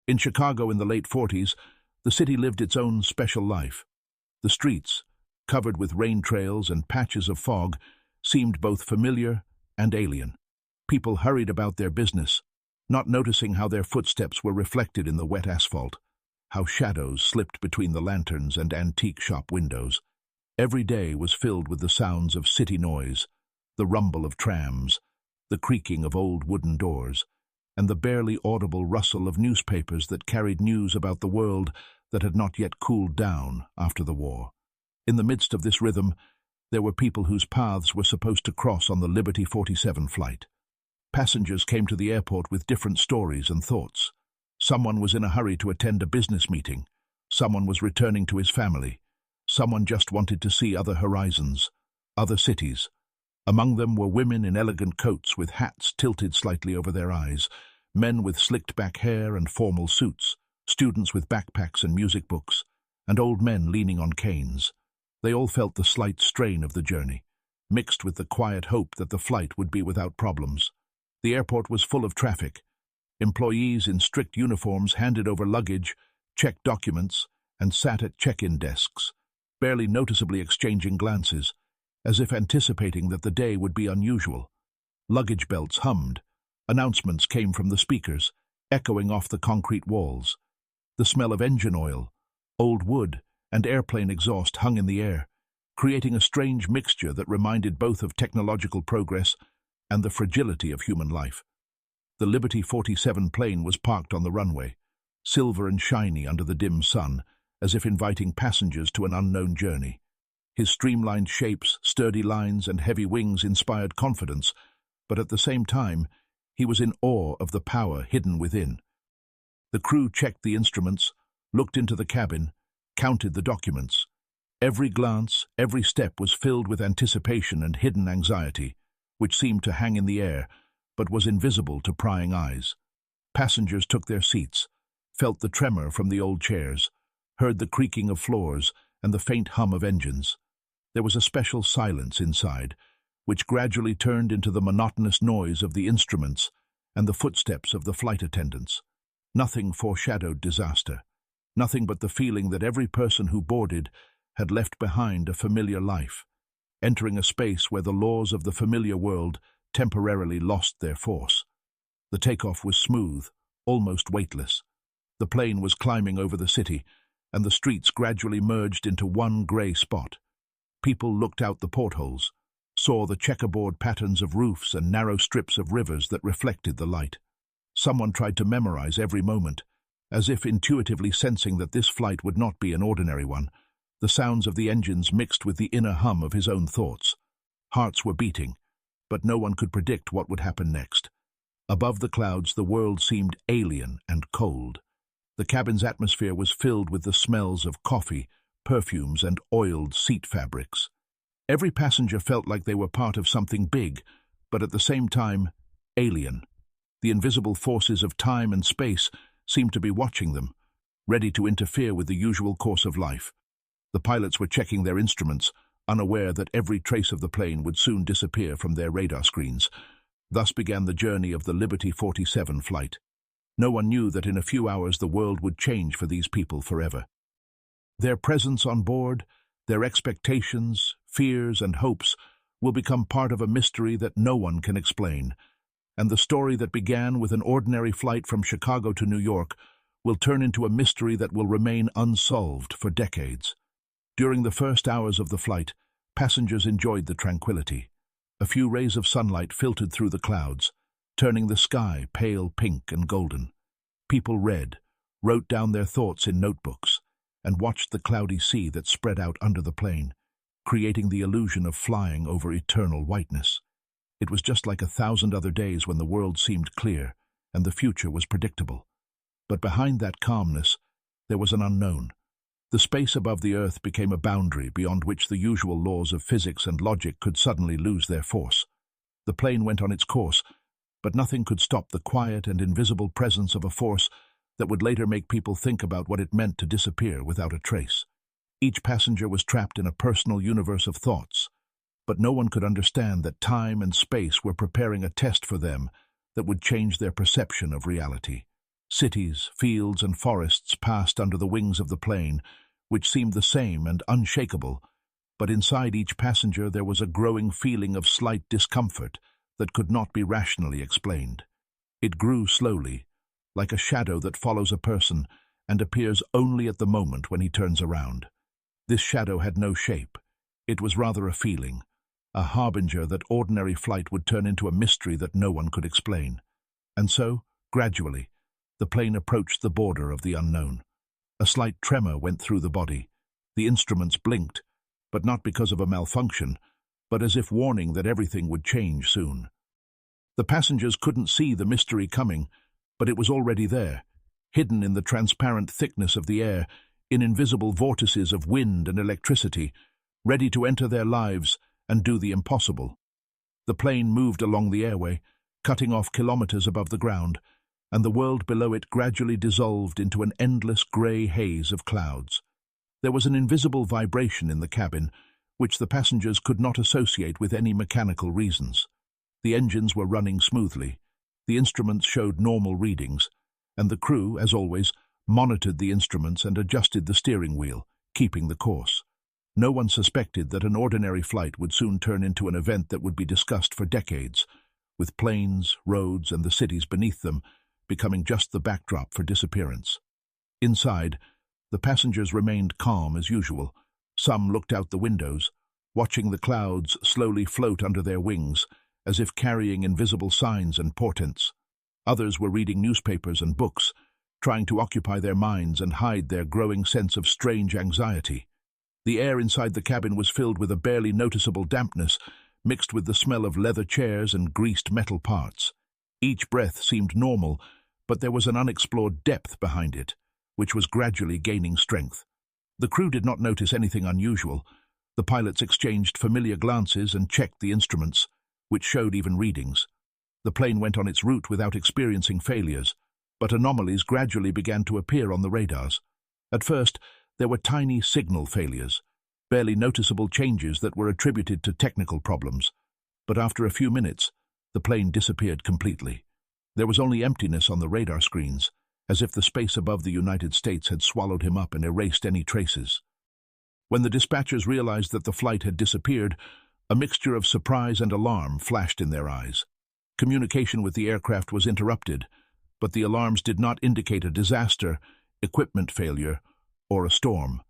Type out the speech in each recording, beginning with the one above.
In Chicago in the late 40s, the city lived its own special life. The streets, covered with rain trails and patches of fog, seemed both familiar and alien. People hurried about their business, not noticing how their footsteps were reflected in the wet asphalt, how shadows slipped between the lanterns and antique shop windows. Every day was filled with the sounds of city noise, the rumble of trams, the creaking of old wooden doors, and the barely audible rustle of newspapers that carried news about the world that had not yet cooled down after the war. In the midst of this rhythm, there were people whose paths were supposed to cross on the Liberty 47 flight. Passengers came to the airport with different stories and thoughts. Someone was in a hurry to attend a business meeting. Someone was returning to his family. Someone just wanted to see other horizons, other cities. Among them were women in elegant coats with hats tilted slightly over their eyes, men with slicked-back hair and formal suits, students with backpacks and music books, and old men leaning on canes. They all felt the slight strain of the journey, mixed with the quiet hope that the flight would be without problems. The airport was full of traffic. Employees in strict uniforms handed over luggage, checked documents, and sat at check-in desks, barely noticeably exchanging glances, as if anticipating that the day would be unusual. Luggage belts hummed. Announcements came from the speakers, echoing off the concrete walls. The smell of engine oil, old wood, and airplane exhaust hung in the air, creating a strange mixture that reminded both of technological progress and the fragility of human life. The Liberty 47 plane was parked on the runway, silver and shiny under the dim sun, as if inviting passengers to an unknown journey. His streamlined shapes, sturdy lines, and heavy wings inspired confidence, but at the same time, he was in awe of the power hidden within. The crew checked the instruments, looked into the cabin, counted the documents. Every glance, every step was filled with anticipation and hidden anxiety, which seemed to hang in the air, but was invisible to prying eyes. Passengers took their seats, felt the tremor from the old chairs, heard the creaking of floors and the faint hum of engines. There was a special silence inside, which gradually turned into the monotonous noise of the instruments and the footsteps of the flight attendants. Nothing foreshadowed disaster, nothing but the feeling that every person who boarded had left behind a familiar life, entering a space where the laws of the familiar world temporarily lost their force. The takeoff was smooth, almost weightless. The plane was climbing over the city, and the streets gradually merged into one grey spot. People looked out the portholes, saw the checkerboard patterns of roofs and narrow strips of rivers that reflected the light. Someone tried to memorize every moment, as if intuitively sensing that this flight would not be an ordinary one. The sounds of the engines mixed with the inner hum of his own thoughts. Hearts were beating, but no one could predict what would happen next. Above the clouds, the world seemed alien and cold. The cabin's atmosphere was filled with the smells of coffee, perfumes, and oiled seat fabrics. Every passenger felt like they were part of something big, but at the same time, alien. The invisible forces of time and space seemed to be watching them, ready to interfere with the usual course of life. The pilots were checking their instruments, unaware that every trace of the plane would soon disappear from their radar screens. Thus began the journey of the Liberty 47 flight. No one knew that in a few hours the world would change for these people forever. Their presence on board, their expectations, fears, and hopes will become part of a mystery that no one can explain, and the story that began with an ordinary flight from Chicago to New York will turn into a mystery that will remain unsolved for decades. During the first hours of the flight, passengers enjoyed the tranquility. A few rays of sunlight filtered through the clouds, turning the sky pale pink and golden. People read, wrote down their thoughts in notebooks, and watched the cloudy sea that spread out under the plane, creating the illusion of flying over eternal whiteness. It was just like 1,000 other days when the world seemed clear and the future was predictable. But behind that calmness, there was an unknown. The space above the earth became a boundary beyond which the usual laws of physics and logic could suddenly lose their force. The plane went on its course, but nothing could stop the quiet and invisible presence of a force that would later make people think about what it meant to disappear without a trace. Each passenger was trapped in a personal universe of thoughts, but no one could understand that time and space were preparing a test for them that would change their perception of reality. Cities, fields, and forests passed under the wings of the plane, which seemed the same and unshakable, but inside each passenger there was a growing feeling of slight discomfort that could not be rationally explained. It grew slowly, like a shadow that follows a person and appears only at the moment when he turns around. This shadow had no shape. It was rather a feeling, a harbinger that ordinary flight would turn into a mystery that no one could explain. And so, gradually, the plane approached the border of the unknown. A slight tremor went through the body. The instruments blinked, but not because of a malfunction, but as if warning that everything would change soon. The passengers couldn't see the mystery coming, but it was already there, hidden in the transparent thickness of the air, in invisible vortices of wind and electricity, ready to enter their lives and do the impossible. The plane moved along the airway, cutting off kilometers above the ground, and the world below it gradually dissolved into an endless grey haze of clouds. There was an invisible vibration in the cabin, which the passengers could not associate with any mechanical reasons. The engines were running smoothly, the instruments showed normal readings, and the crew, as always, monitored the instruments and adjusted the steering wheel, keeping the course. No one suspected that an ordinary flight would soon turn into an event that would be discussed for decades, with planes, roads, and the cities beneath them becoming just the backdrop for Disappearance. Inside, the passengers remained calm as usual. Some looked out the windows, watching the clouds slowly float under their wings, as if carrying invisible signs and portents. Others were reading newspapers and books, trying to occupy their minds and hide their growing sense of strange anxiety. The air inside the cabin was filled with a barely noticeable dampness, mixed with the smell of leather chairs and greased metal parts. Each breath seemed normal, but there was an unexplored depth behind it, which was gradually gaining strength. The crew did not notice anything unusual. The pilots exchanged familiar glances and checked the instruments, which showed even readings. The plane went on its route without experiencing failures, but anomalies gradually began to appear on the radars. At first, there were tiny signal failures, barely noticeable changes that were attributed to technical problems. But after a few minutes, the plane disappeared completely. There was only emptiness on the radar screens, as if the space above the United States had swallowed him up and erased any traces. When the dispatchers realized that the flight had disappeared, a mixture of surprise and alarm flashed in their eyes. Communication with the aircraft was interrupted, but the alarms did not indicate a disaster, equipment failure, or a storm.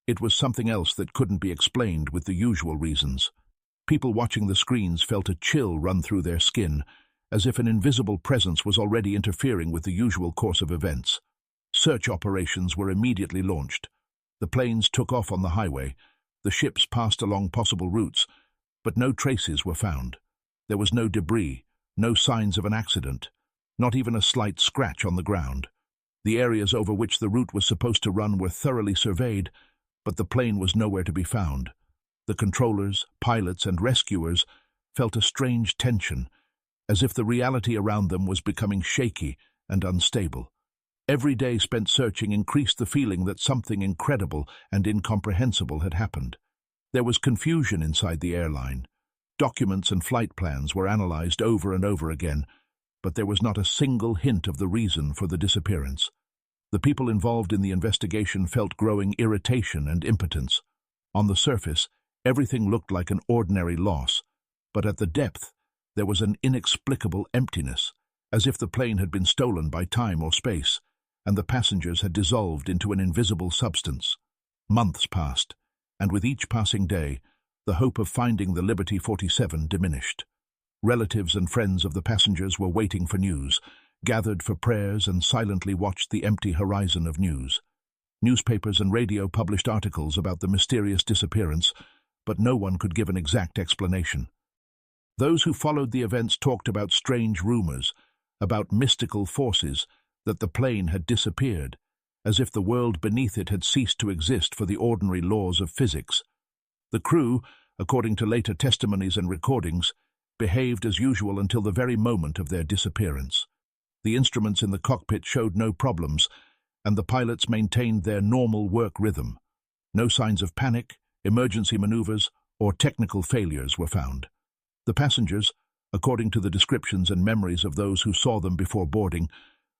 It was something else that couldn't be explained with the usual reasons. People watching the screens felt a chill run through their skin, as if an invisible presence was already interfering with the usual course of events. Search operations were immediately launched. The planes took off on the highway, the ships passed along possible routes, but no traces were found. There was no debris, no signs of an accident, not even a slight scratch on the ground. The areas over which the route was supposed to run were thoroughly surveyed, but the plane was nowhere to be found. The controllers, pilots, and rescuers felt a strange tension, as if the reality around them was becoming shaky and unstable. Every day spent searching increased the feeling that something incredible and incomprehensible had happened. There was confusion inside the airline. Documents and flight plans were analyzed over and over again, but there was not a single hint of the reason for the disappearance. The people involved in the investigation felt growing irritation and impotence. On the surface, everything looked like an ordinary loss, but at the depth, there was an inexplicable emptiness, as if the plane had been stolen by time or space, and the passengers had dissolved into an invisible substance. Months passed, and with each passing day, the hope of finding the Liberty 47 diminished. Relatives and friends of the passengers were waiting for news, gathered for prayers and silently watched the empty horizon of news. Newspapers and radio published articles about the mysterious disappearance, but no one could give an exact explanation. Those who followed the events talked about strange rumors, about mystical forces, that the plane had disappeared, as if the world beneath it had ceased to exist for the ordinary laws of physics. The crew, according to later testimonies and recordings, behaved as usual until the very moment of their disappearance. The instruments in the cockpit showed no problems, and the pilots maintained their normal work rhythm. No signs of panic, emergency maneuvers, or technical failures were found. The passengers, according to the descriptions and memories of those who saw them before boarding,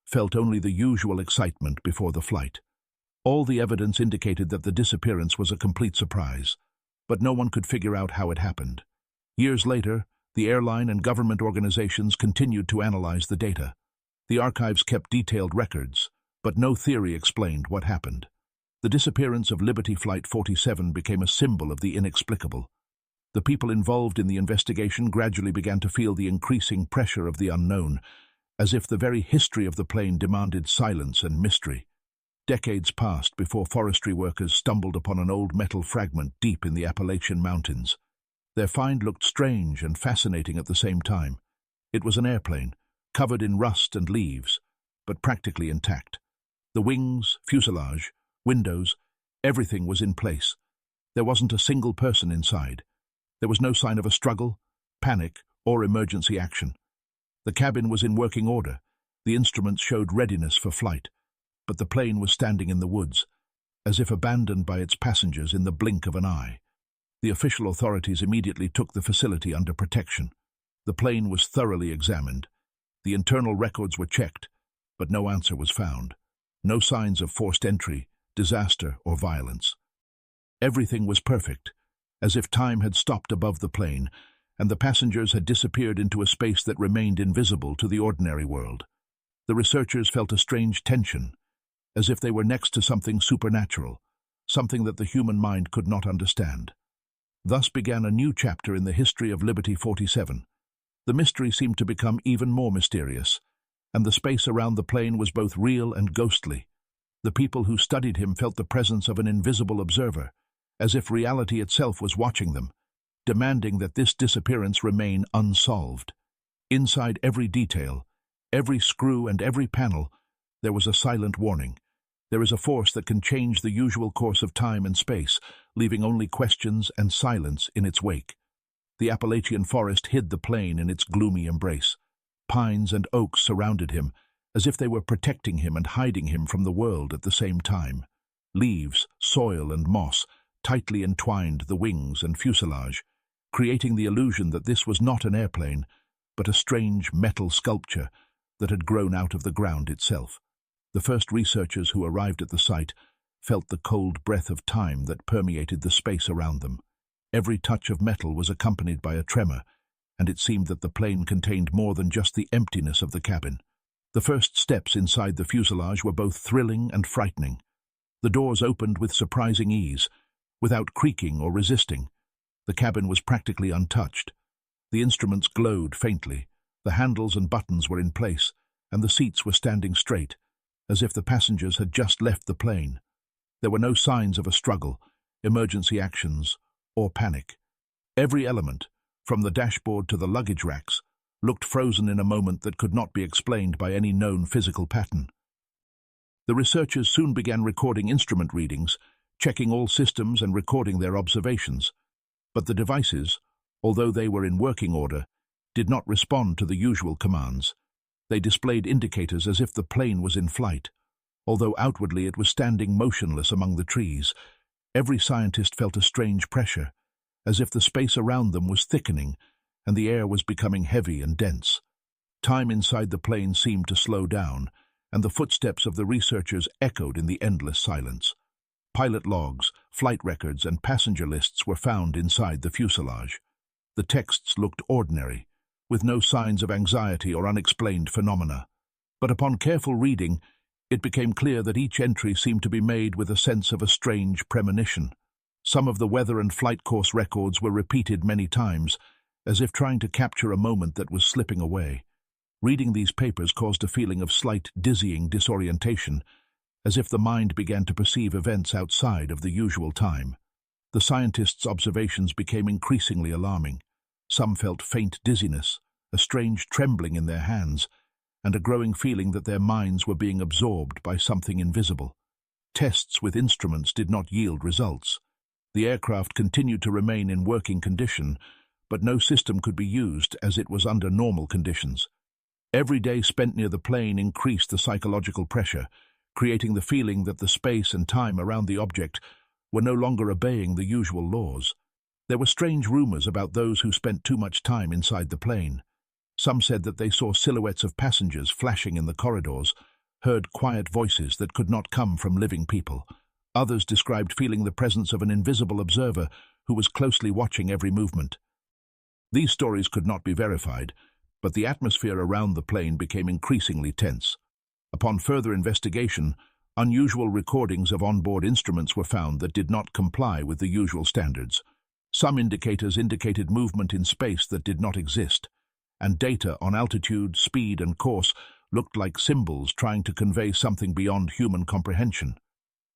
felt only the usual excitement before the flight. All the evidence indicated that the disappearance was a complete surprise, but no one could figure out how it happened. Years later, the airline and government organizations continued to analyze the data. The archives kept detailed records, but no theory explained what happened. The disappearance of Liberty Flight 47 became a symbol of the inexplicable. The people involved in the investigation gradually began to feel the increasing pressure of the unknown, as if the very history of the plane demanded silence and mystery. Decades passed before forestry workers stumbled upon an old metal fragment deep in the Appalachian mountains. Their find looked strange and fascinating at the same time. It was an airplane, covered in rust and leaves, but practically intact. The wings, fuselage, windows, everything was in place. There wasn't a single person inside. There was no sign of a struggle, panic, or emergency action. The cabin was in working order. The instruments showed readiness for flight, but the plane was standing in the woods, as if abandoned by its passengers in the blink of an eye. The official authorities immediately took the facility under protection. The plane was thoroughly examined. The internal records were checked, but no answer was found. No signs of forced entry, disaster, or violence. Everything was perfect, as if time had stopped above the plane, and the passengers had disappeared into a space that remained invisible to the ordinary world. The researchers felt a strange tension, as if they were next to something supernatural, something that the human mind could not understand. Thus began a new chapter in the history of Liberty 47. The mystery seemed to become even more mysterious, and the space around the plane was both real and ghostly. The people who studied him felt the presence of an invisible observer, as if reality itself was watching them, demanding that this disappearance remain unsolved. Inside every detail, every screw and every panel, there was a silent warning. There is a force that can change the usual course of time and space, leaving only questions and silence in its wake. The Appalachian forest hid the plane in its gloomy embrace. Pines and oaks surrounded him, as if they were protecting him and hiding him from the world at the same time. Leaves, soil, and moss tightly entwined the wings and fuselage, creating the illusion that this was not an airplane, but a strange metal sculpture that had grown out of the ground itself. The first researchers who arrived at the site felt the cold breath of time that permeated the space around them. Every touch of metal was accompanied by a tremor, and it seemed that the plane contained more than just the emptiness of the cabin. The first steps inside the fuselage were both thrilling and frightening. The doors opened with surprising ease, without creaking or resisting. The cabin was practically untouched. The instruments glowed faintly, the handles and buttons were in place, and the seats were standing straight, as if the passengers had just left the plane. There were no signs of a struggle, emergency actions, or panic. Every element, from the dashboard to the luggage racks, looked frozen in a moment that could not be explained by any known physical pattern. The researchers soon began recording instrument readings, checking all systems and recording their observations. But the devices, although they were in working order, did not respond to the usual commands. They displayed indicators as if the plane was in flight, although outwardly it was standing motionless among the trees. Every scientist felt a strange pressure, as if the space around them was thickening and the air was becoming heavy and dense. Time inside the plane seemed to slow down, and the footsteps of the researchers echoed in the endless silence. Pilot logs, flight records, and passenger lists were found inside the fuselage. The texts looked ordinary, with no signs of anxiety or unexplained phenomena. But upon careful reading, it became clear that each entry seemed to be made with a sense of a strange premonition. Some of the weather and flight course records were repeated many times, as if trying to capture a moment that was slipping away. Reading these papers caused a feeling of slight, dizzying disorientation, as if the mind began to perceive events outside of the usual time. The scientists' observations became increasingly alarming. Some felt faint dizziness, a strange trembling in their hands, and a growing feeling that their minds were being absorbed by something invisible. Tests with instruments did not yield results. The aircraft continued to remain in working condition, but no system could be used as it was under normal conditions. Every day spent near the plane increased the psychological pressure, creating the feeling that the space and time around the object were no longer obeying the usual laws. There were strange rumors about those who spent too much time inside the plane. Some said that they saw silhouettes of passengers flashing in the corridors, heard quiet voices that could not come from living people. Others described feeling the presence of an invisible observer who was closely watching every movement. These stories could not be verified, but the atmosphere around the plane became increasingly tense. Upon further investigation, unusual recordings of onboard instruments were found that did not comply with the usual standards. Some indicators indicated movement in space that did not exist, and data on altitude, speed, and course looked like symbols trying to convey something beyond human comprehension.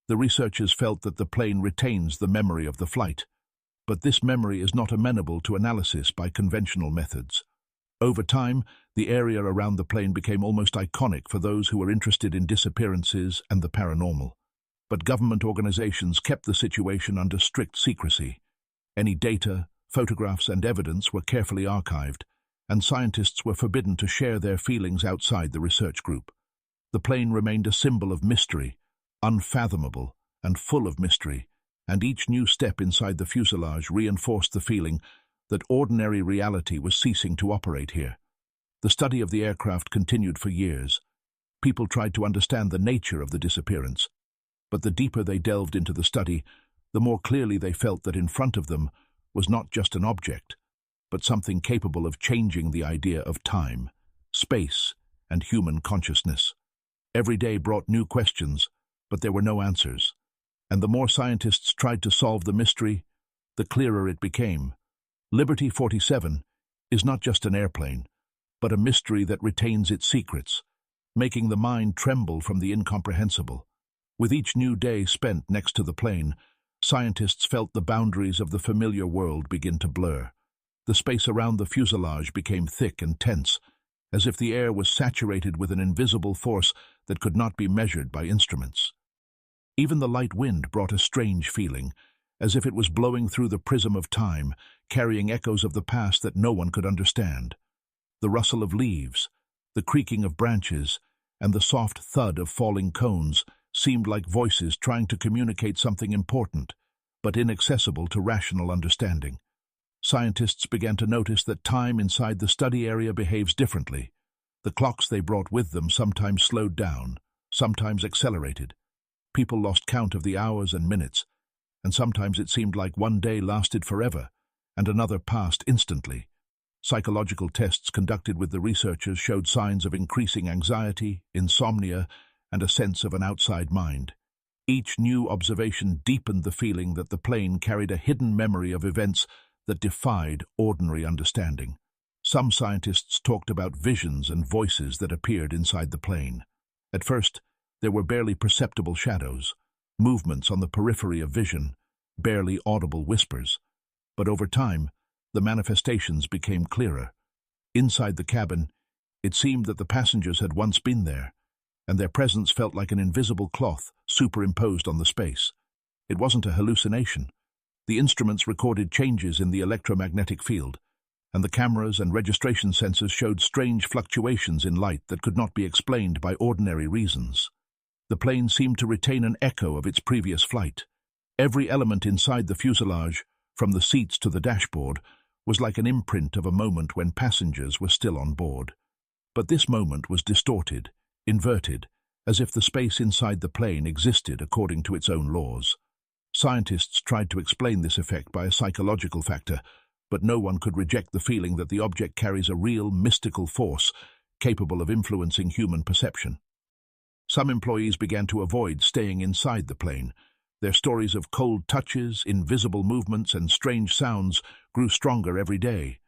The researchers felt that the plane retains the memory of the flight, but this memory is not amenable to analysis by conventional methods. Over time, the area around the plane became almost iconic for those who were interested in disappearances and the paranormal. But government organizations kept the situation under strict secrecy. Any data, photographs, and evidence were carefully archived, and scientists were forbidden to share their feelings outside the research group. The plane remained a symbol of mystery, unfathomable and full of mystery, and each new step inside the fuselage reinforced the feeling that ordinary reality was ceasing to operate here. The study of the aircraft continued for years. People tried to understand the nature of the disappearance, but the deeper they delved into the study, the more clearly they felt that in front of them was not just an object, but something capable of changing the idea of time, space, and human consciousness. Every day brought new questions, but there were no answers. And the more scientists tried to solve the mystery, the clearer it became. Liberty 47 is not just an airplane, but a mystery that retains its secrets, making the mind tremble from the incomprehensible. With each new day spent next to the plane, scientists felt the boundaries of the familiar world begin to blur. The space around the fuselage became thick and tense, as if the air was saturated with an invisible force that could not be measured by instruments. Even the light wind brought a strange feeling, as if it was blowing through the prism of time, carrying echoes of the past that no one could understand. The rustle of leaves, the creaking of branches, and the soft thud of falling cones seemed like voices trying to communicate something important, but inaccessible to rational understanding. Scientists began to notice that time inside the study area behaves differently. The clocks they brought with them sometimes slowed down, sometimes accelerated. People lost count of the hours and minutes, and sometimes it seemed like one day lasted forever, and another passed instantly. Psychological tests conducted with the researchers showed signs of increasing anxiety, insomnia, and a sense of an outside mind. Each new observation deepened the feeling that the plane carried a hidden memory of events that defied ordinary understanding. Some scientists talked about visions and voices that appeared inside the plane. At first, there were barely perceptible shadows, movements on the periphery of vision, barely audible whispers. But over time, the manifestations became clearer. Inside the cabin, it seemed that the passengers had once been there, and their presence felt like an invisible cloth superimposed on the space. It wasn't a hallucination. The instruments recorded changes in the electromagnetic field, and the cameras and registration sensors showed strange fluctuations in light that could not be explained by ordinary reasons. The plane seemed to retain an echo of its previous flight. Every element inside the fuselage, from the seats to the dashboard, was like an imprint of a moment when passengers were still on board. But this moment was distorted, inverted, as if the space inside the plane existed according to its own laws. Scientists tried to explain this effect by a psychological factor, but no one could reject the feeling that the object carries a real, mystical force capable of influencing human perception. Some employees began to avoid staying inside the plane. Their stories of cold touches, invisible movements, and strange sounds grew stronger every day.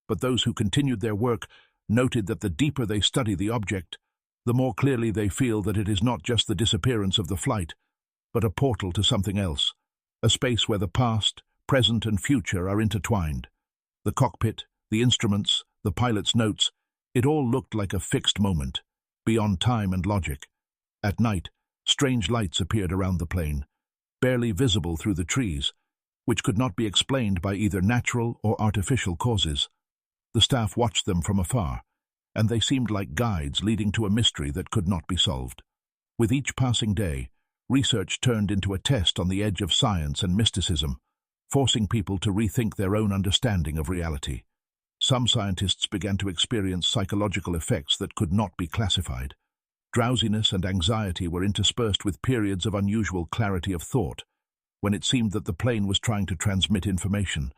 But those who continued their work noted that the deeper they study the object, the more clearly they feel that it is not just the disappearance of the flight, but a portal to something else, a space where the past, present, and future are intertwined. The cockpit, the instruments, the pilot's notes, it all looked like a fixed moment, beyond time and logic. At night, strange lights appeared around the plane, barely visible through the trees, which could not be explained by either natural or artificial causes. The staff watched them from afar, and they seemed like guides leading to a mystery that could not be solved. With each passing day, research turned into a test on the edge of science and mysticism, forcing people to rethink their own understanding of reality. Some scientists began to experience psychological effects that could not be classified. Drowsiness and anxiety were interspersed with periods of unusual clarity of thought, when it seemed that the plane was trying to transmit information.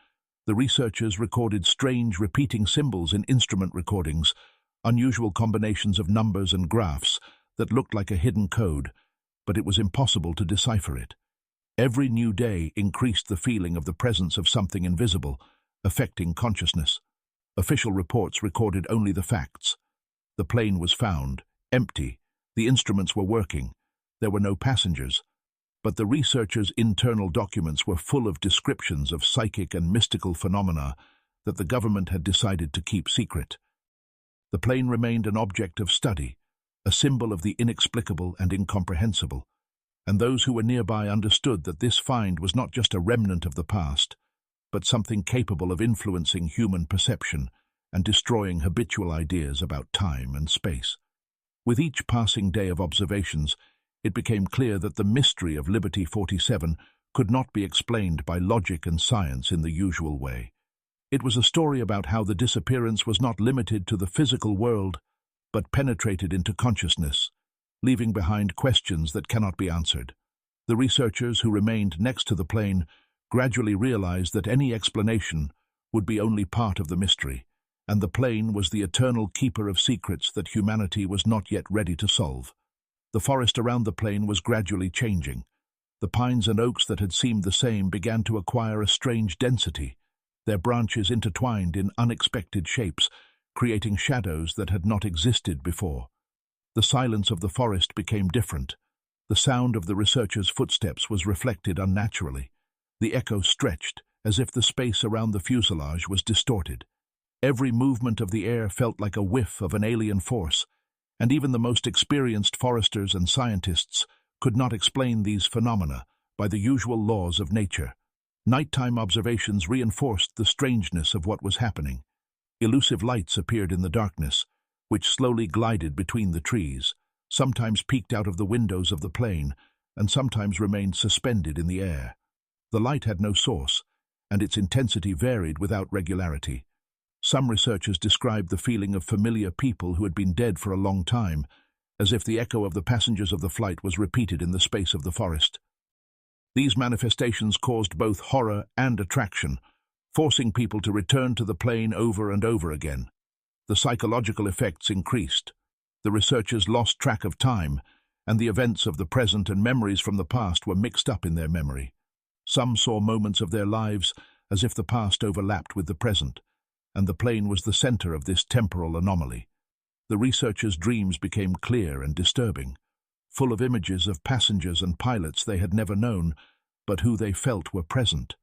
The researchers recorded strange repeating symbols in instrument recordings, unusual combinations of numbers and graphs that looked like a hidden code, but it was impossible to decipher it. Every new day increased the feeling of the presence of something invisible, affecting consciousness. Official reports recorded only the facts. The plane was found, empty, the instruments were working, there were no passengers, but the researchers' internal documents were full of descriptions of psychic and mystical phenomena that the government had decided to keep secret. The plane remained an object of study, a symbol of the inexplicable and incomprehensible, and those who were nearby understood that this find was not just a remnant of the past, but something capable of influencing human perception and destroying habitual ideas about time and space. With each passing day of observations, it became clear that the mystery of Liberty 47 could not be explained by logic and science in the usual way. It was a story about how the disappearance was not limited to the physical world, but penetrated into consciousness, leaving behind questions that cannot be answered. The researchers who remained next to the plane gradually realized that any explanation would be only part of the mystery, and the plane was the eternal keeper of secrets that humanity was not yet ready to solve. The forest around the plane was gradually changing. The pines and oaks that had seemed the same began to acquire a strange density, their branches intertwined in unexpected shapes, creating shadows that had not existed before. The silence of the forest became different. The sound of the researchers' footsteps was reflected unnaturally. The echo stretched, as if the space around the fuselage was distorted. Every movement of the air felt like a whiff of an alien force, and even the most experienced foresters and scientists could not explain these phenomena by the usual laws of nature. Nighttime observations reinforced the strangeness of what was happening. Elusive lights appeared in the darkness, which slowly glided between the trees, sometimes peeked out of the windows of the plane, and sometimes remained suspended in the air. The light had no source, and its intensity varied without regularity. Some researchers described the feeling of familiar people who had been dead for a long time, as if the echo of the passengers of the flight was repeated in the space of the forest. These manifestations caused both horror and attraction, forcing people to return to the plane over and over again. The psychological effects increased. The researchers lost track of time, and the events of the present and memories from the past were mixed up in their memory. Some saw moments of their lives as if the past overlapped with the present, and the plane was the center of this temporal anomaly. The researchers' dreams became clear and disturbing, full of images of passengers and pilots they had never known, but who they felt were present.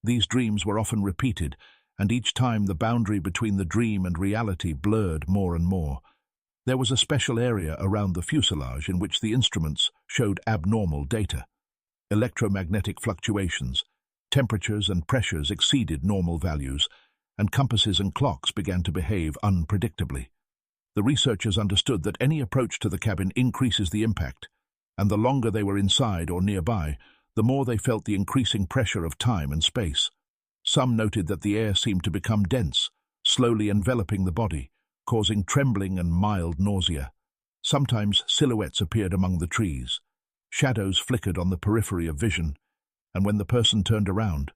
These dreams were often repeated, and each time the boundary between the dream and reality blurred more and more. There was a special area around the fuselage in which the instruments showed abnormal data. Electromagnetic fluctuations, temperatures and pressures exceeded normal values, and compasses and clocks began to behave unpredictably. The researchers understood that any approach to the cabin increases the impact, and the longer they were inside or nearby, the more they felt the increasing pressure of time and space. Some noted that the air seemed to become dense, slowly enveloping the body, causing trembling and mild nausea. Sometimes silhouettes appeared among the trees. Shadows flickered on the periphery of vision, and when the person turned around,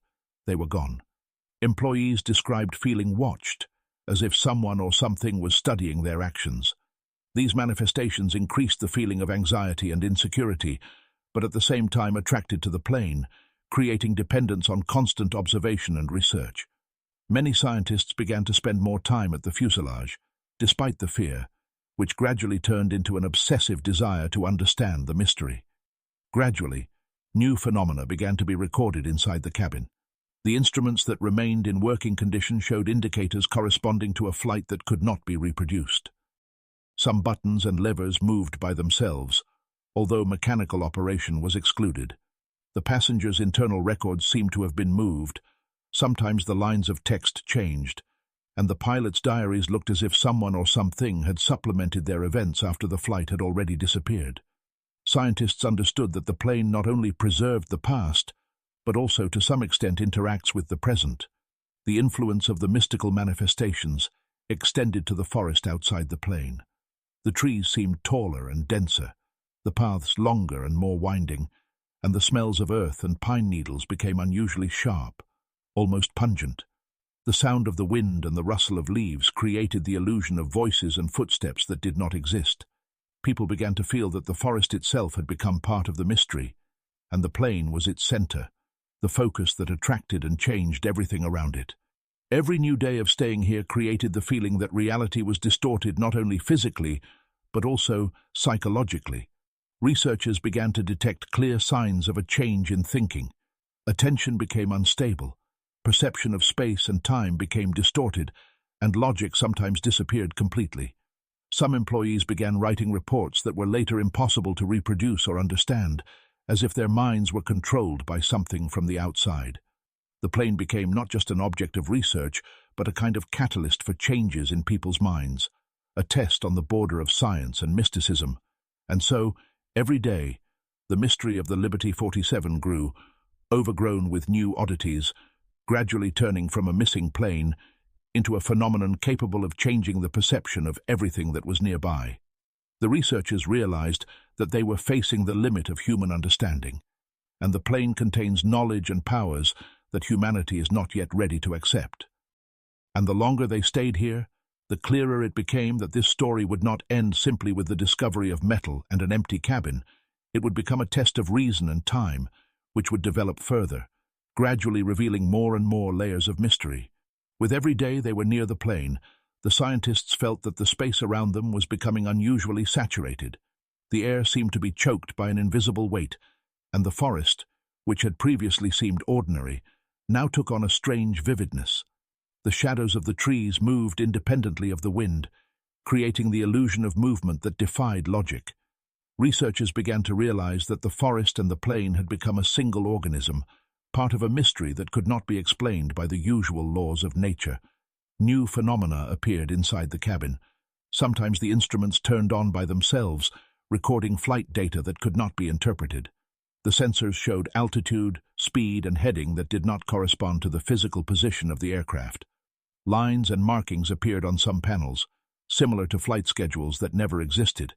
they were gone. Employees described feeling watched, as if someone or something was studying their actions. These manifestations increased the feeling of anxiety and insecurity, but at the same time attracted to the plane, creating dependence on constant observation and research. Many scientists began to spend more time at the fuselage, despite the fear, which gradually turned into an obsessive desire to understand the mystery. Gradually, new phenomena began to be recorded inside the cabin. The instruments that remained in working condition showed indicators corresponding to a flight that could not be reproduced. Some buttons and levers moved by themselves, although mechanical operation was excluded. The passengers' internal records seemed to have been moved. Sometimes the lines of text changed, and the pilots' diaries looked as if someone or something had supplemented their events after the flight had already disappeared. Scientists understood that the plane not only preserved the past, but also to some extent interacts with the present. The influence of the mystical manifestations extended to the forest outside the plane. The trees seemed taller and denser, the paths longer and more winding, and the smells of earth and pine needles became unusually sharp, almost pungent. The sound of the wind and the rustle of leaves created the illusion of voices and footsteps that did not exist. People began to feel that the forest itself had become part of the mystery, and the plain was its center, the focus that attracted and changed everything around it. Every new day of staying here created the feeling that reality was distorted not only physically, but also psychologically. Researchers began to detect clear signs of a change in thinking. Attention became unstable, perception of space and time became distorted, and logic sometimes disappeared completely. Some employees began writing reports that were later impossible to reproduce or understand, as if their minds were controlled by something from the outside. The plane became not just an object of research, but a kind of catalyst for changes in people's minds, a test on the border of science and mysticism. And so, every day, the mystery of the Liberty 47 grew, overgrown with new oddities, gradually turning from a missing plane into a phenomenon capable of changing the perception of everything that was nearby. The researchers realized that they were facing the limit of human understanding, and the plane contains knowledge and powers that humanity is not yet ready to accept. And the longer they stayed here, the clearer it became that this story would not end simply with the discovery of metal and an empty cabin. It would become a test of reason and time, which would develop further, gradually revealing more and more layers of mystery. With every day they were near the plane, the scientists felt that the space around them was becoming unusually saturated. The air seemed to be choked by an invisible weight, and the forest, which had previously seemed ordinary, now took on a strange vividness. The shadows of the trees moved independently of the wind, creating the illusion of movement that defied logic. Researchers began to realize that the forest and the plane had become a single organism, part of a mystery that could not be explained by the usual laws of nature. New phenomena appeared inside the cabin. Sometimes the instruments turned on by themselves, recording flight data that could not be interpreted. The sensors showed altitude, speed, and heading that did not correspond to the physical position of the aircraft. Lines and markings appeared on some panels, similar to flight schedules that never existed.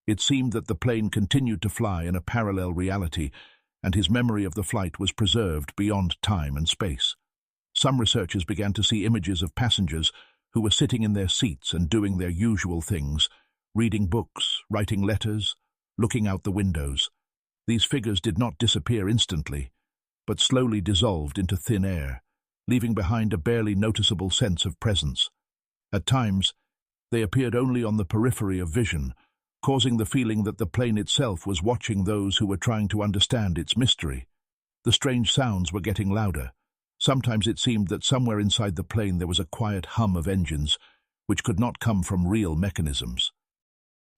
It seemed that the plane continued to fly in a parallel reality, and his memory of the flight was preserved beyond time and space. Some researchers began to see images of passengers who were sitting in their seats and doing their usual things, reading books, writing letters, looking out the windows. These figures did not disappear instantly, but slowly dissolved into thin air, leaving behind a barely noticeable sense of presence. At times, they appeared only on the periphery of vision, causing the feeling that the plane itself was watching those who were trying to understand its mystery. The strange sounds were getting louder. Sometimes it seemed that somewhere inside the plane there was a quiet hum of engines, which could not come from real mechanisms.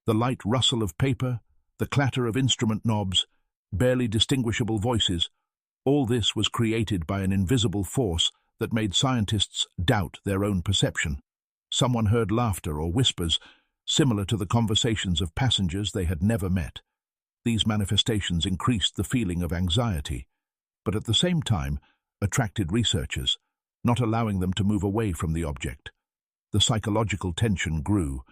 The light rustle of paper, the clatter of instrument knobs, barely distinguishable voices, all this was created by an invisible force that made scientists doubt their own perception. Someone heard laughter or whispers, similar to the conversations of passengers they had never met. These manifestations increased the feeling of anxiety, but at the same time attracted researchers, not allowing them to move away from the object. The psychological tension grew.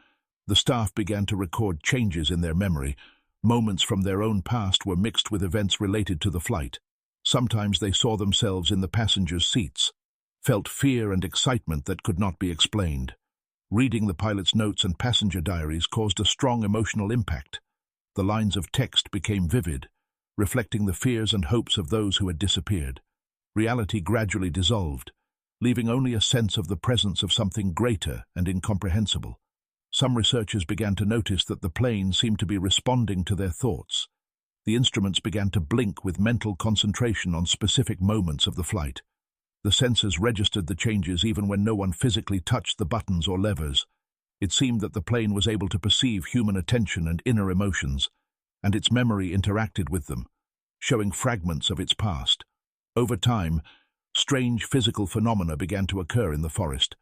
The staff began to record changes in their memory. Moments from their own past were mixed with events related to the flight. Sometimes they saw themselves in the passengers' seats, felt fear and excitement that could not be explained. Reading the pilot's notes and passenger diaries caused a strong emotional impact. The lines of text became vivid, reflecting the fears and hopes of those who had disappeared. Reality gradually dissolved, leaving only a sense of the presence of something greater and incomprehensible. Some researchers began to notice that the plane seemed to be responding to their thoughts. The instruments began to blink with mental concentration on specific moments of the flight. The sensors registered the changes even when no one physically touched the buttons or levers. It seemed that the plane was able to perceive human attention and inner emotions, and its memory interacted with them, showing fragments of its past. Over time, strange physical phenomena began to occur in the forest.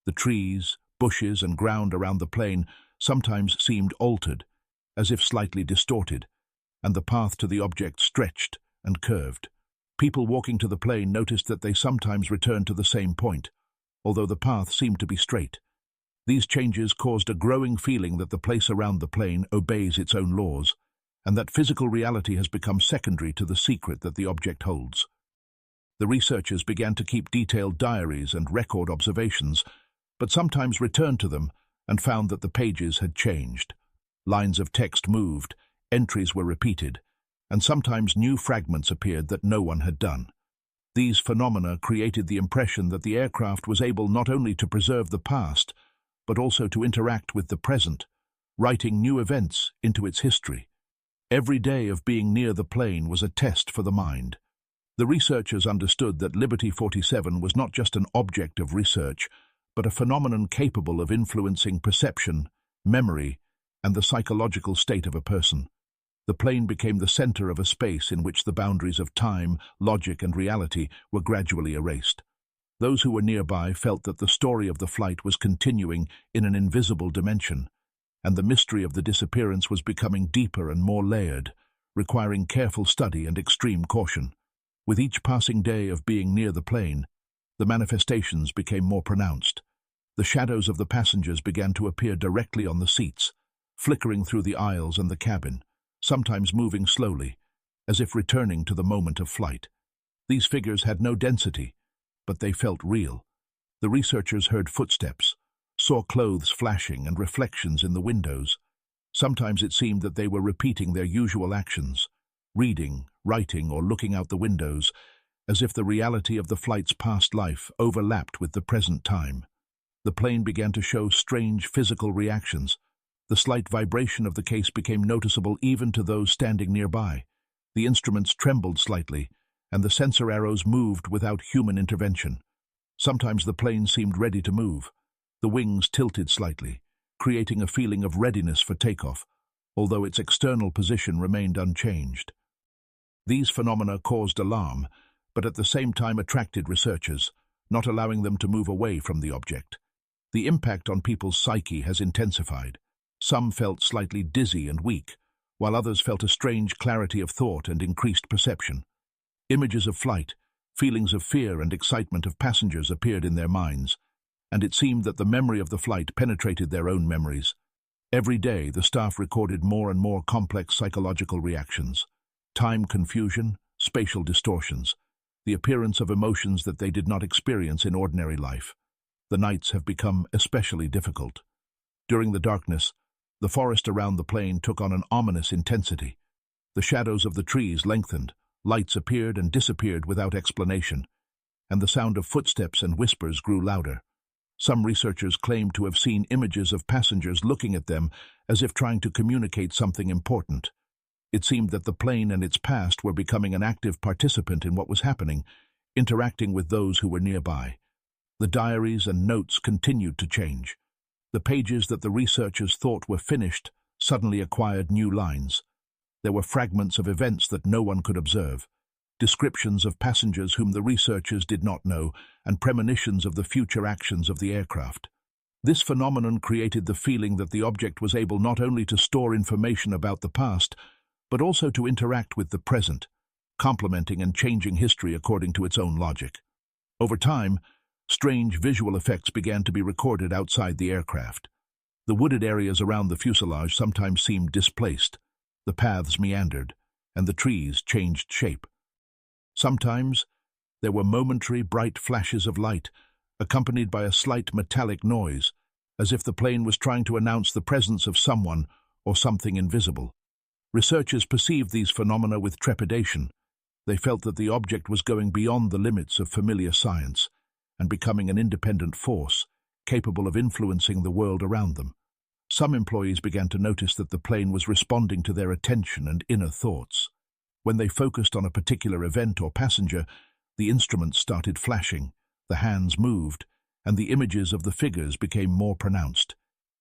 The trees, bushes, and ground around the plane sometimes seemed altered, as if slightly distorted, and the path to the object stretched and curved. People walking to the plane noticed that they sometimes returned to the same point, although the path seemed to be straight. These changes caused a growing feeling that the place around the plane obeys its own laws, and that physical reality has become secondary to the secret that the object holds. The researchers began to keep detailed diaries and record observations, but sometimes returned to them and found that the pages had changed. Lines of text moved, entries were repeated, and sometimes new fragments appeared that no one had done. These phenomena created the impression that the aircraft was able not only to preserve the past, but also to interact with the present, writing new events into its history. Every day of being near the plane was a test for the mind. The researchers understood that Liberty 47 was not just an object of research, but a phenomenon capable of influencing perception, memory, and the psychological state of a person. The plane became the center of a space in which the boundaries of time, logic, and reality were gradually erased. Those who were nearby felt that the story of the flight was continuing in an invisible dimension, and the mystery of the disappearance was becoming deeper and more layered, requiring careful study and extreme caution. With each passing day of being near the plane, the manifestations became more pronounced. The shadows of the passengers began to appear directly on the seats, flickering through the aisles and the cabin, sometimes moving slowly, as if returning to the moment of flight. These figures had no density, but they felt real. The researchers heard footsteps, saw clothes flashing and reflections in the windows. Sometimes it seemed that they were repeating their usual actions, reading, writing, or looking out the windows, as if the reality of the flight's past life overlapped with the present time. The plane began to show strange physical reactions. The slight vibration of the case became noticeable even to those standing nearby. The instruments trembled slightly, and the sensor arrows moved without human intervention. Sometimes the plane seemed ready to move. The wings tilted slightly, creating a feeling of readiness for takeoff, although its external position remained unchanged. These phenomena caused alarm, but at the same time attracted researchers, not allowing them to move away from the object. The impact on people's psyche has intensified. Some felt slightly dizzy and weak, while others felt a strange clarity of thought and increased perception. Images of flight, feelings of fear and excitement of passengers appeared in their minds, and it seemed that the memory of the flight penetrated their own memories. Every day, the staff recorded more and more complex psychological reactions: time confusion, spatial distortions, the appearance of emotions that they did not experience in ordinary life. The nights have become especially difficult. During the darkness, the forest around the plane took on an ominous intensity. The shadows of the trees lengthened, lights appeared and disappeared without explanation, and the sound of footsteps and whispers grew louder. Some researchers claimed to have seen images of passengers looking at them as if trying to communicate something important. It seemed that the plane and its past were becoming an active participant in what was happening, interacting with those who were nearby. The diaries and notes continued to change. The pages that the researchers thought were finished suddenly acquired new lines. There were fragments of events that no one could observe, descriptions of passengers whom the researchers did not know, and premonitions of the future actions of the aircraft. This phenomenon created the feeling that the object was able not only to store information about the past, but also to interact with the present, complementing and changing history according to its own logic. Over time, strange visual effects began to be recorded outside the aircraft. The wooded areas around the fuselage sometimes seemed displaced, the paths meandered, and the trees changed shape. Sometimes, there were momentary bright flashes of light, accompanied by a slight metallic noise, as if the plane was trying to announce the presence of someone or something invisible. Researchers perceived these phenomena with trepidation. They felt that the object was going beyond the limits of familiar science and becoming an independent force, capable of influencing the world around them. Some employees began to notice that the plane was responding to their attention and inner thoughts. When they focused on a particular event or passenger, the instruments started flashing, the hands moved, and the images of the figures became more pronounced.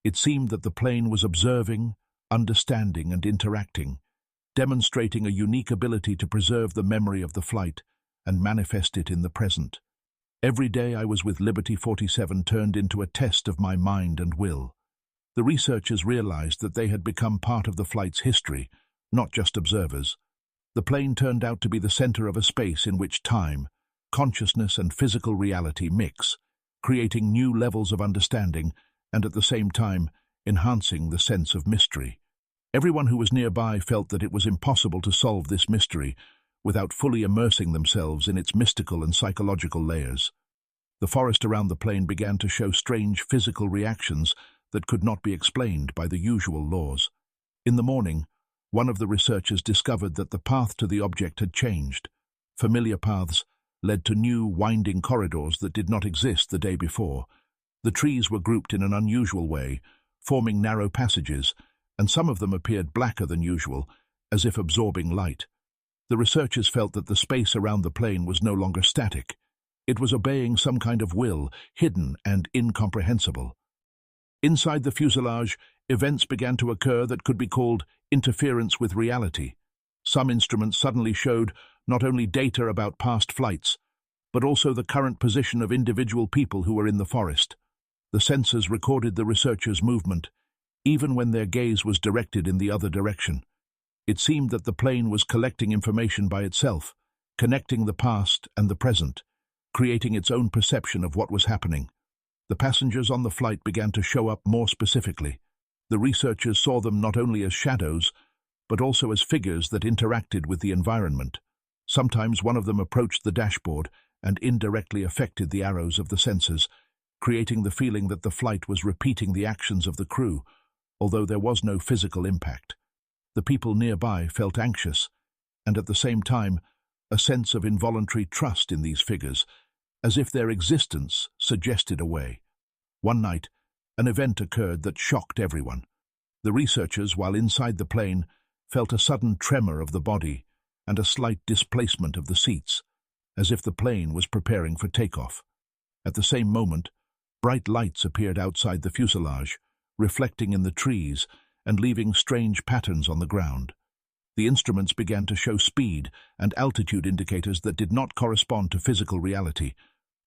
It seemed that the plane was observing, understanding, and interacting, demonstrating a unique ability to preserve the memory of the flight and manifest it in the present. Every day I was with Liberty 47 turned into a test of my mind and will. The researchers realized that they had become part of the flight's history, not just observers. The plane turned out to be the center of a space in which time, consciousness, and physical reality mix, creating new levels of understanding and at the same time enhancing the sense of mystery. Everyone who was nearby felt that it was impossible to solve this mystery without fully immersing themselves in its mystical and psychological layers. The forest around the plane began to show strange physical reactions that could not be explained by the usual laws. In the morning, one of the researchers discovered that the path to the object had changed. Familiar paths led to new, winding corridors that did not exist the day before. The trees were grouped in an unusual way, forming narrow passages, and some of them appeared blacker than usual, as if absorbing light. The researchers felt that the space around the plane was no longer static. It was obeying some kind of will, hidden and incomprehensible. Inside the fuselage, events began to occur that could be called interference with reality. Some instruments suddenly showed not only data about past flights, but also the current position of individual people who were in the forest. The sensors recorded the researchers' movement, even when their gaze was directed in the other direction. It seemed that the plane was collecting information by itself, connecting the past and the present, creating its own perception of what was happening. The passengers on the flight began to show up more specifically. The researchers saw them not only as shadows, but also as figures that interacted with the environment. Sometimes one of them approached the dashboard and indirectly affected the arrows of the sensors, creating the feeling that the flight was repeating the actions of the crew, although there was no physical impact. The people nearby felt anxious, and at the same time, a sense of involuntary trust in these figures, as if their existence suggested a way. One night, an event occurred that shocked everyone. The researchers, while inside the plane, felt a sudden tremor of the body and a slight displacement of the seats, as if the plane was preparing for takeoff. At the same moment, bright lights appeared outside the fuselage, reflecting in the trees and leaving strange patterns on the ground. The instruments began to show speed and altitude indicators that did not correspond to physical reality.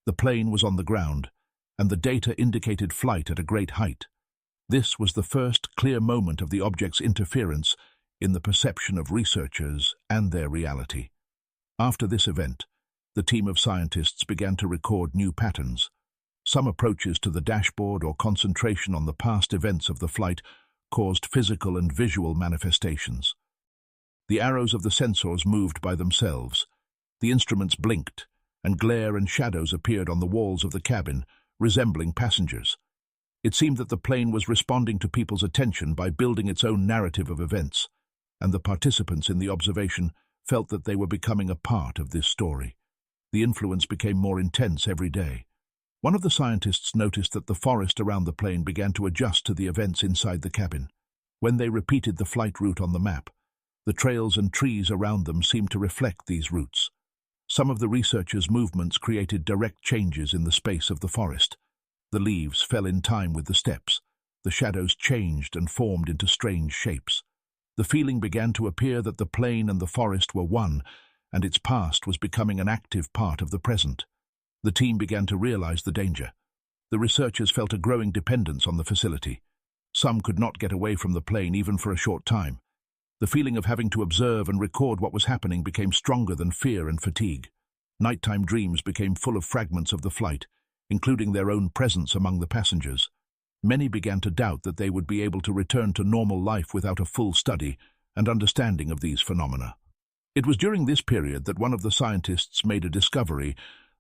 The plane was on the ground, and the data indicated flight at a great height. This was the first clear moment of the object's interference in the perception of researchers and their reality. After this event, the team of scientists began to record new patterns. Some approaches to the dashboard or concentration on the past events of the flight caused physical and visual manifestations. The arrows of the sensors moved by themselves. The instruments blinked, and glare and shadows appeared on the walls of the cabin, resembling passengers. It seemed that the plane was responding to people's attention by building its own narrative of events, and the participants in the observation felt that they were becoming a part of this story. The influence became more intense every day. One of the scientists noticed that the forest around the plane began to adjust to the events inside the cabin. When they repeated the flight route on the map, the trails and trees around them seemed to reflect these routes. Some of the researchers' movements created direct changes in the space of the forest. The leaves fell in time with the steps. The shadows changed and formed into strange shapes. The feeling began to appear that the plane and the forest were one, and its past was becoming an active part of the present. The team began to realize the danger. The researchers felt a growing dependence on the facility. Some could not get away from the plane even for a short time. The feeling of having to observe and record what was happening became stronger than fear and fatigue. Nighttime dreams became full of fragments of the flight, including their own presence among the passengers. Many began to doubt that they would be able to return to normal life without a full study and understanding of these phenomena. It was during this period that one of the scientists made a discovery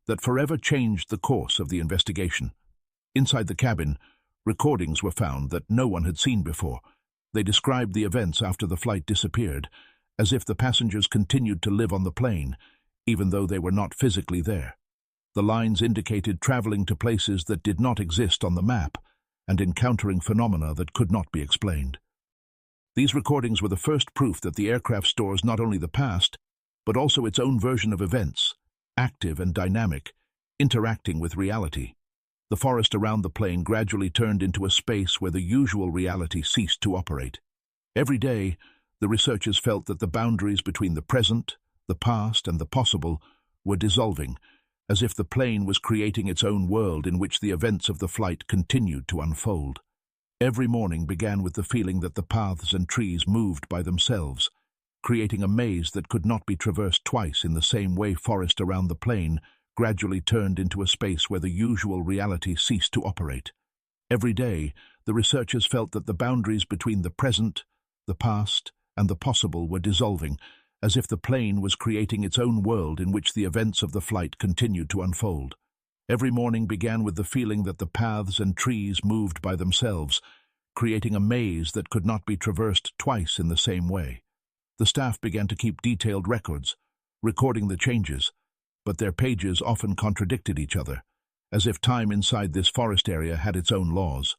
that forever changed the course of the investigation. Inside the cabin, recordings were found that no one had seen before. They described the events after the flight disappeared, as if the passengers continued to live on the plane, even though they were not physically there. The lines indicated traveling to places that did not exist on the map and encountering phenomena that could not be explained. These recordings were the first proof that the aircraft stores not only the past, but also its own version of events, active and dynamic, interacting with reality. The forest around the plane gradually turned into a space where the usual reality ceased to operate. Every day, the researchers felt that the boundaries between the present, the past, and the possible were dissolving, as if the plane was creating its own world in which the events of the flight continued to unfold. Every morning began with the feeling that the paths and trees moved by themselves, creating a maze that could not be traversed twice in the same way. Forest around the plane gradually turned into a space where the usual reality ceased to operate. Every day, the researchers felt that the boundaries between the present, the past, and the possible were dissolving, as if the plane was creating its own world in which the events of the flight continued to unfold. Every morning began with the feeling that the paths and trees moved by themselves, creating a maze that could not be traversed twice in the same way. The staff began to keep detailed records, recording the changes, but their pages often contradicted each other, as if time inside this forest area had its own laws.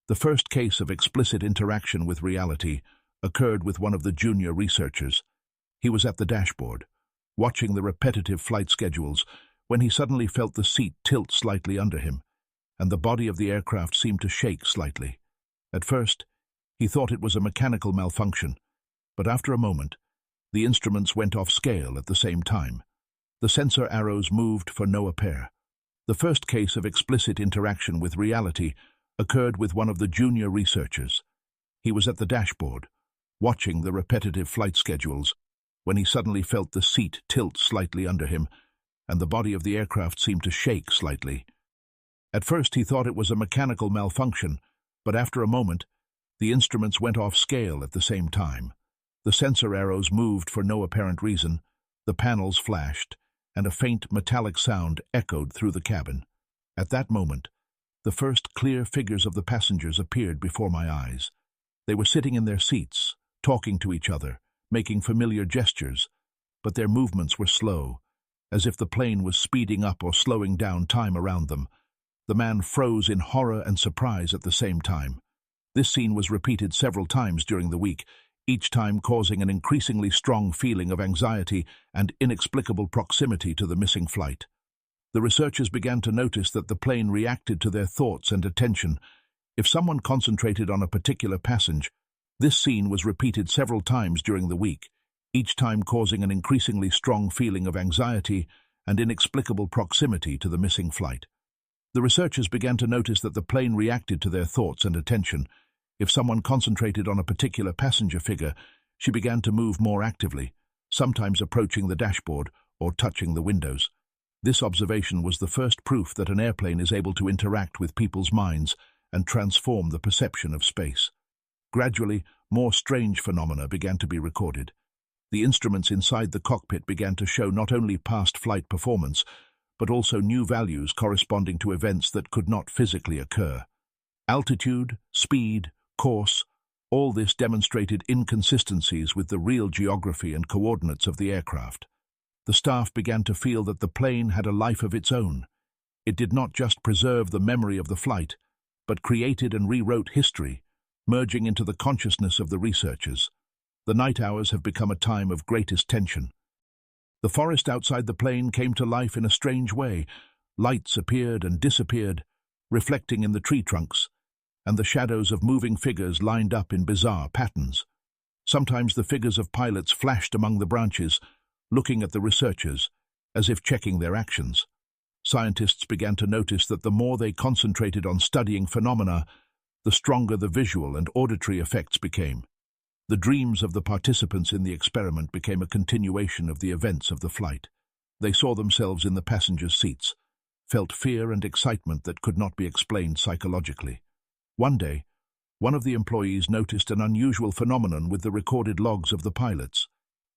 The first case of explicit interaction with reality occurred with one of the junior researchers. He was at the dashboard, watching the repetitive flight schedules, when he suddenly felt the seat tilt slightly under him, and the body of the aircraft seemed to shake slightly. At first, he thought it was a mechanical malfunction, but after a moment, the instruments went off scale at the same time. The sensor arrows moved for no appear. The first case of explicit interaction with reality occurred with one of the junior researchers. He was at the dashboard, watching the repetitive flight schedules, when he suddenly felt the seat tilt slightly under him, and the body of the aircraft seemed to shake slightly. At first he thought it was a mechanical malfunction, but after a moment, the instruments went off scale at the same time. The sensor arrows moved for no apparent reason, the panels flashed, and a faint metallic sound echoed through the cabin. At that moment, the first clear figures of the passengers appeared before my eyes. They were sitting in their seats, talking to each other, making familiar gestures, but their movements were slow, as if the plane was speeding up or slowing down time around them. The man froze in horror and surprise at the same time. This scene was repeated several times during the week, each time causing an increasingly strong feeling of anxiety and inexplicable proximity to the missing flight. The researchers began to notice that the plane reacted to their thoughts and attention. If someone concentrated on a particular passenger, this scene was repeated several times during the week, each time causing an increasingly strong feeling of anxiety and inexplicable proximity to the missing flight. The researchers began to notice that the plane reacted to their thoughts and attention. If someone concentrated on a particular passenger figure, she began to move more actively, sometimes approaching the dashboard or touching the windows. This observation was the first proof that an airplane is able to interact with people's minds and transform the perception of space. Gradually, more strange phenomena began to be recorded. The instruments inside the cockpit began to show not only past flight performance, but also new values corresponding to events that could not physically occur. Altitude, speed, course, all this demonstrated inconsistencies with the real geography and coordinates of the aircraft. The staff began to feel that the plane had a life of its own. It did not just preserve the memory of the flight, but created and rewrote history, merging into the consciousness of the researchers. The night hours have become a time of greatest tension. The forest outside the plane came to life in a strange way. Lights appeared and disappeared, reflecting in the tree trunks, and the shadows of moving figures lined up in bizarre patterns. Sometimes the figures of pilots flashed among the branches, looking at the researchers, as if checking their actions. Scientists began to notice that the more they concentrated on studying phenomena, the stronger the visual and auditory effects became. The dreams of the participants in the experiment became a continuation of the events of the flight. They saw themselves in the passengers' seats, felt fear and excitement that could not be explained psychologically. One day, one of the employees noticed an unusual phenomenon with the recorded logs of the pilots.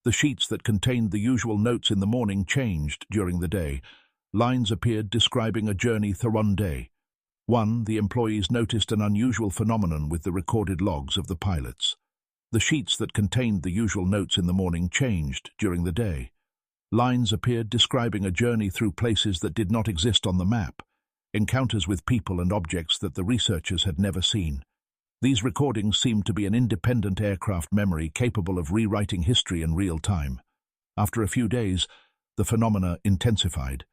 The sheets that contained the usual notes in the morning changed during the day. Lines appeared describing a journey through one day. The employees noticed an unusual phenomenon with the recorded logs of the pilots. The sheets that contained the usual notes in the morning changed during the day. Lines appeared describing a journey through places that did not exist on the map, encounters with people and objects that the researchers had never seen. These recordings seemed to be an independent aircraft memory capable of rewriting history in real time. After a few days, the phenomena intensified.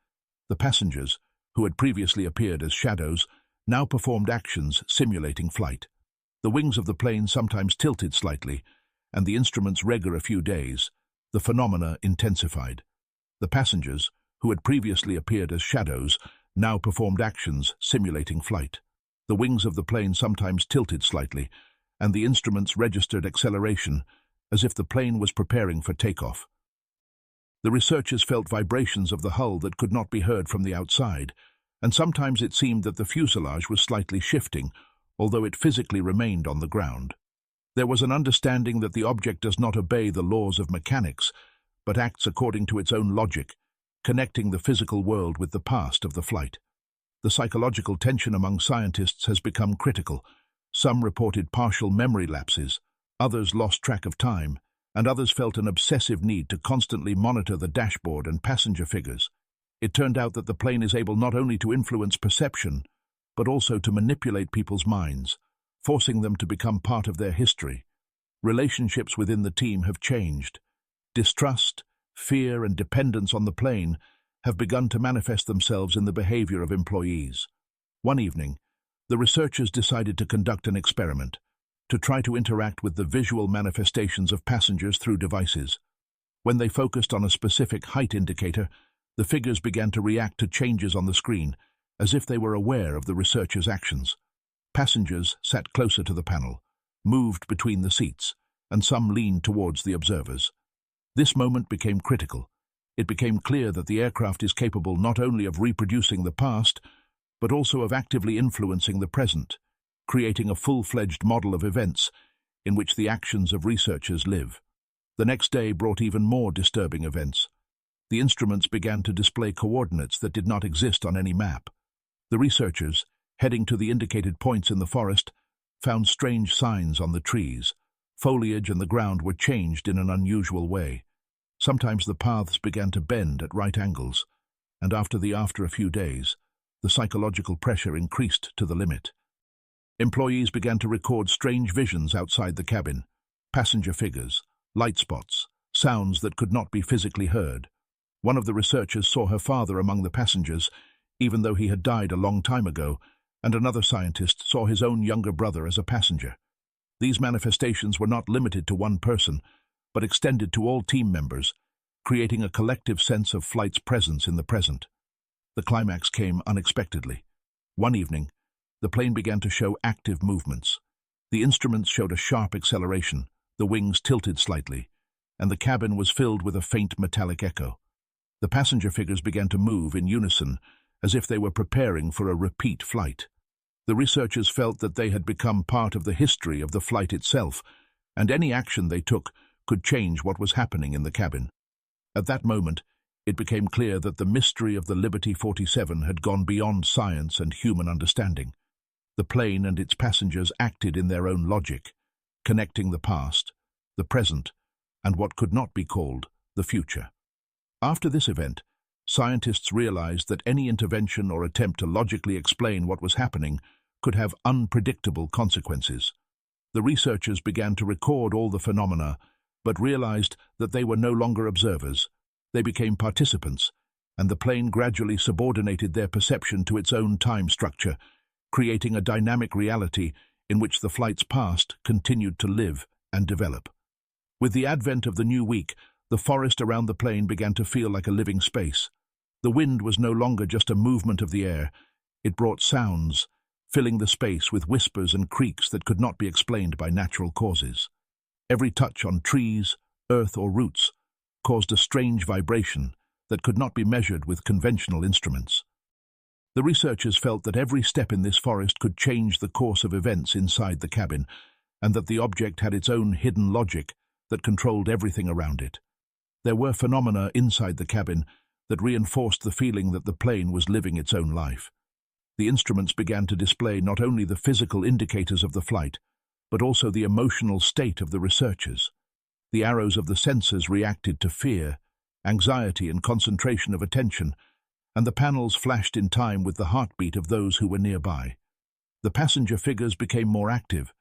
The passengers, who had previously appeared as shadows, now performed actions simulating flight. The wings of the plane sometimes tilted slightly, and the instruments registered a few days. The phenomena intensified. The passengers, who had previously appeared as shadows, now performed actions simulating flight. The wings of the plane sometimes tilted slightly, and the instruments registered acceleration, as if the plane was preparing for takeoff. The researchers felt vibrations of the hull that could not be heard from the outside, and sometimes it seemed that the fuselage was slightly shifting, although it physically remained on the ground. There was an understanding that the object does not obey the laws of mechanics, but acts according to its own logic, connecting the physical world with the past of the flight. The psychological tension among scientists has become critical. Some reported partial memory lapses, others lost track of time, and others felt an obsessive need to constantly monitor the dashboard and passenger figures. It turned out that the plane is able not only to influence perception, but also to manipulate people's minds, forcing them to become part of their history. Relationships within the team have changed. Distrust, fear, and dependence on the plane have begun to manifest themselves in the behavior of employees. One evening, the researchers decided to conduct an experiment, to try to interact with the visual manifestations of passengers through devices. When they focused on a specific height indicator, the figures began to react to changes on the screen, as if they were aware of the researchers' actions. Passengers sat closer to the panel, moved between the seats, and some leaned towards the observers. This moment became critical. It became clear that the aircraft is capable not only of reproducing the past, but also of actively influencing the present, creating a full-fledged model of events in which the actions of researchers live. The next day brought even more disturbing events. The instruments began to display coordinates that did not exist on any map. The researchers, heading to the indicated points in the forest, found strange signs on the trees. Foliage and the ground were changed in an unusual way. Sometimes the paths began to bend at right angles, and after a few days, the psychological pressure increased to the limit. Employees began to record strange visions outside the cabin, passenger figures, light spots, sounds that could not be physically heard. One of the researchers saw her father among the passengers, even though he had died a long time ago, and another scientist saw his own younger brother as a passenger. These manifestations were not limited to one person, but extended to all team members, creating a collective sense of flight's presence in the present. The climax came unexpectedly. One evening, the plane began to show active movements. The instruments showed a sharp acceleration, the wings tilted slightly, and the cabin was filled with a faint metallic echo. The passenger figures began to move in unison, as if they were preparing for a repeat flight. The researchers felt that they had become part of the history of the flight itself, and any action they took could change what was happening in the cabin. At that moment, it became clear that the mystery of the Liberty 47 had gone beyond science and human understanding. The plane and its passengers acted in their own logic, connecting the past, the present, and what could not be called the future. After this event, scientists realized that any intervention or attempt to logically explain what was happening could have unpredictable consequences. The researchers began to record all the phenomena, but realized that they were no longer observers. They became participants, and the plane gradually subordinated their perception to its own time structure, creating a dynamic reality in which the flight's past continued to live and develop. With the advent of the new week, the forest around the plane began to feel like a living space. The wind was no longer just a movement of the air. It brought sounds, filling the space with whispers and creaks that could not be explained by natural causes. Every touch on trees, earth, or roots caused a strange vibration that could not be measured with conventional instruments. The researchers felt that every step in this forest could change the course of events inside the cabin, and that the object had its own hidden logic that controlled everything around it. There were phenomena inside the cabin that reinforced the feeling that the plane was living its own life. The instruments began to display not only the physical indicators of the flight, but also the emotional state of the researchers. The arrows of the sensors reacted to fear, anxiety, and concentration of attention, and the panels flashed in time with the heartbeat of those who were nearby. The passenger figures became more active.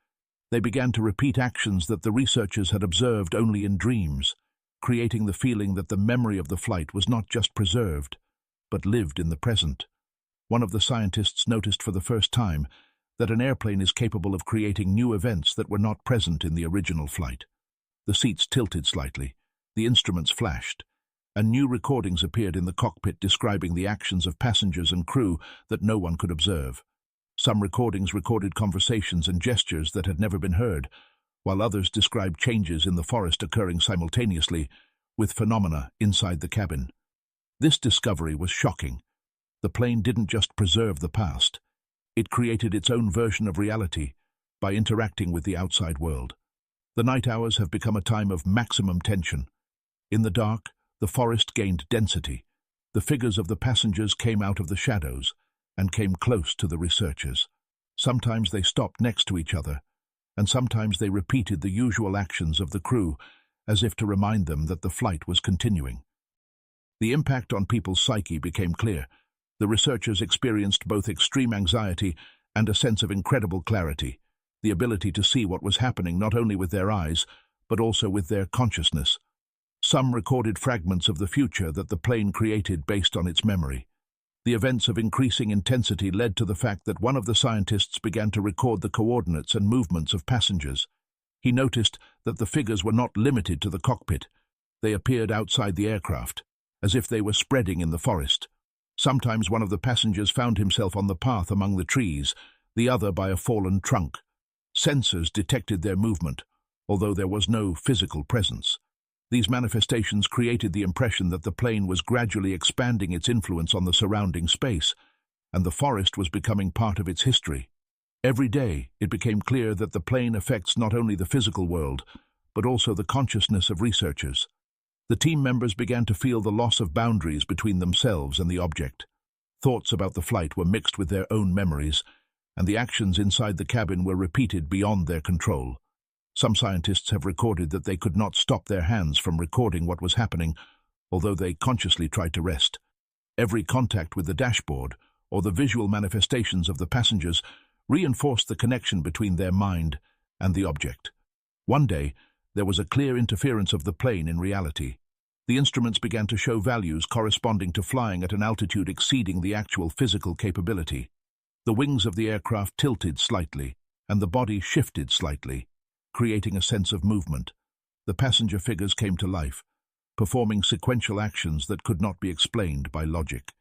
They began to repeat actions that the researchers had observed only in dreams, creating the feeling that the memory of the flight was not just preserved, but lived in the present. One of the scientists noticed for the first time that an airplane is capable of creating new events that were not present in the original flight. The seats tilted slightly, the instruments flashed, and new recordings appeared in the cockpit describing the actions of passengers and crew that no one could observe. Some recordings recorded conversations and gestures that had never been heard, while others described changes in the forest occurring simultaneously with phenomena inside the cabin. This discovery was shocking. The plane didn't just preserve the past. It created its own version of reality by interacting with the outside world. The night hours have become a time of maximum tension. In the dark, the forest gained density. The figures of the passengers came out of the shadows and came close to the researchers. Sometimes they stopped next to each other, and sometimes they repeated the usual actions of the crew, as if to remind them that the flight was continuing. The impact on people's psyche became clear. The researchers experienced both extreme anxiety and a sense of incredible clarity, the ability to see what was happening not only with their eyes, but also with their consciousness. Some recorded fragments of the future that the plane created based on its memory. The events of increasing intensity led to the fact that one of the scientists began to record the coordinates and movements of passengers. He noticed that the figures were not limited to the cockpit. They appeared outside the aircraft, as if they were spreading in the forest. Sometimes one of the passengers found himself on the path among the trees, the other by a fallen trunk. Sensors detected their movement, although there was no physical presence. These manifestations created the impression that the plane was gradually expanding its influence on the surrounding space, and the forest was becoming part of its history. Every day, it became clear that the plane affects not only the physical world, but also the consciousness of researchers. The team members began to feel the loss of boundaries between themselves and the object. Thoughts about the flight were mixed with their own memories, and the actions inside the cabin were repeated beyond their control. Some scientists have recorded that they could not stop their hands from recording what was happening, although they consciously tried to rest. Every contact with the dashboard, or the visual manifestations of the passengers, reinforced the connection between their mind and the object. One day, there was a clear interference of the plane in reality. The instruments began to show values corresponding to flying at an altitude exceeding the actual physical capability. The wings of the aircraft tilted slightly, and the body shifted slightly, creating a sense of movement. The passenger figures came to life, performing sequential actions that could not be explained by logic.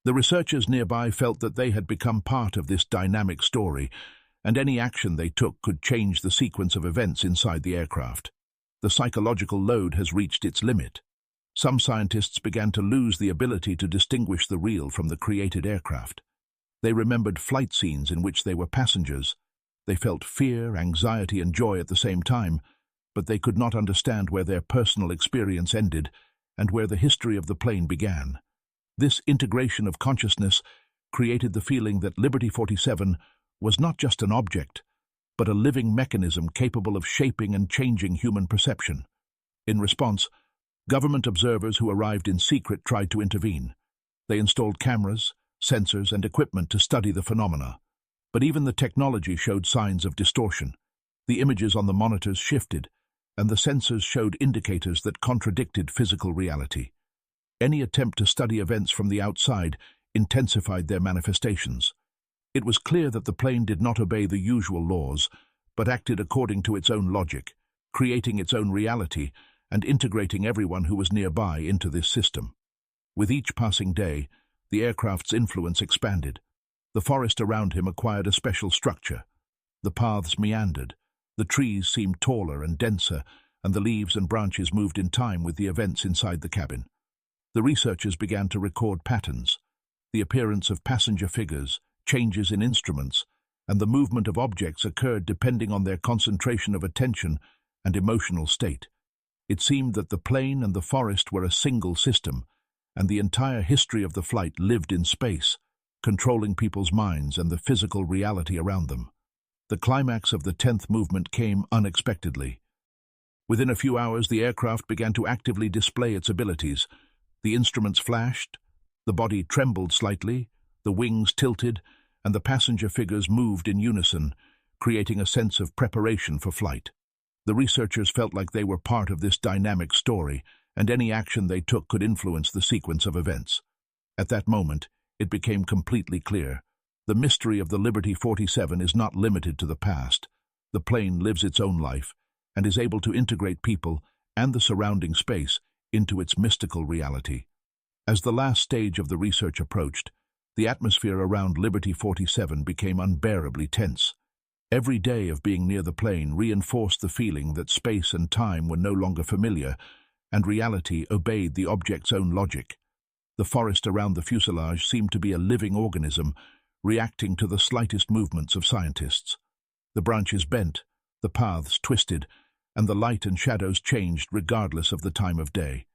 The researchers nearby felt that they had become part of this dynamic story, and any action they took could change the sequence of events inside the aircraft. The psychological load has reached its limit. Some scientists began to lose the ability to distinguish the real from the created aircraft. They remembered flight scenes in which they were passengers. They felt fear, anxiety, and joy at the same time, but they could not understand where their personal experience ended and where the history of the plane began. This integration of consciousness created the feeling that Liberty 47 was not just an object, but a living mechanism capable of shaping and changing human perception. In response, government observers who arrived in secret tried to intervene. They installed cameras, sensors, and equipment to study the phenomena. But even the technology showed signs of distortion. The images on the monitors shifted, and the sensors showed indicators that contradicted physical reality. Any attempt to study events from the outside intensified their manifestations. It was clear that the plane did not obey the usual laws, but acted according to its own logic, creating its own reality and integrating everyone who was nearby into this system. With each passing day, the aircraft's influence expanded. The forest around him acquired a special structure. The paths meandered, the trees seemed taller and denser, and the leaves and branches moved in time with the events inside the cabin. The researchers began to record patterns, the appearance of passenger figures, changes in instruments, and the movement of objects occurred depending on their concentration of attention and emotional state. It seemed that the plane and the forest were a single system, and the entire history of the flight lived in space, controlling people's minds and the physical reality around them. The climax of the 10th movement came unexpectedly. Within a few hours, the aircraft began to actively display its abilities. The instruments flashed, the body trembled slightly, the wings tilted, and the passenger figures moved in unison, creating a sense of preparation for flight. The researchers felt like they were part of this dynamic story, and any action they took could influence the sequence of events. At that moment, it became completely clear. The mystery of the Liberty 47 is not limited to the past. The plane lives its own life and is able to integrate people and the surrounding space into its mystical reality. As the last stage of the research approached, the atmosphere around Liberty 47 became unbearably tense. Every day of being near the plane reinforced the feeling that space and time were no longer familiar, and reality obeyed the object's own logic. The forest around the fuselage seemed to be a living organism, reacting to the slightest movements of scientists. The branches bent, the paths twisted, and the light and shadows changed regardless of the time of day.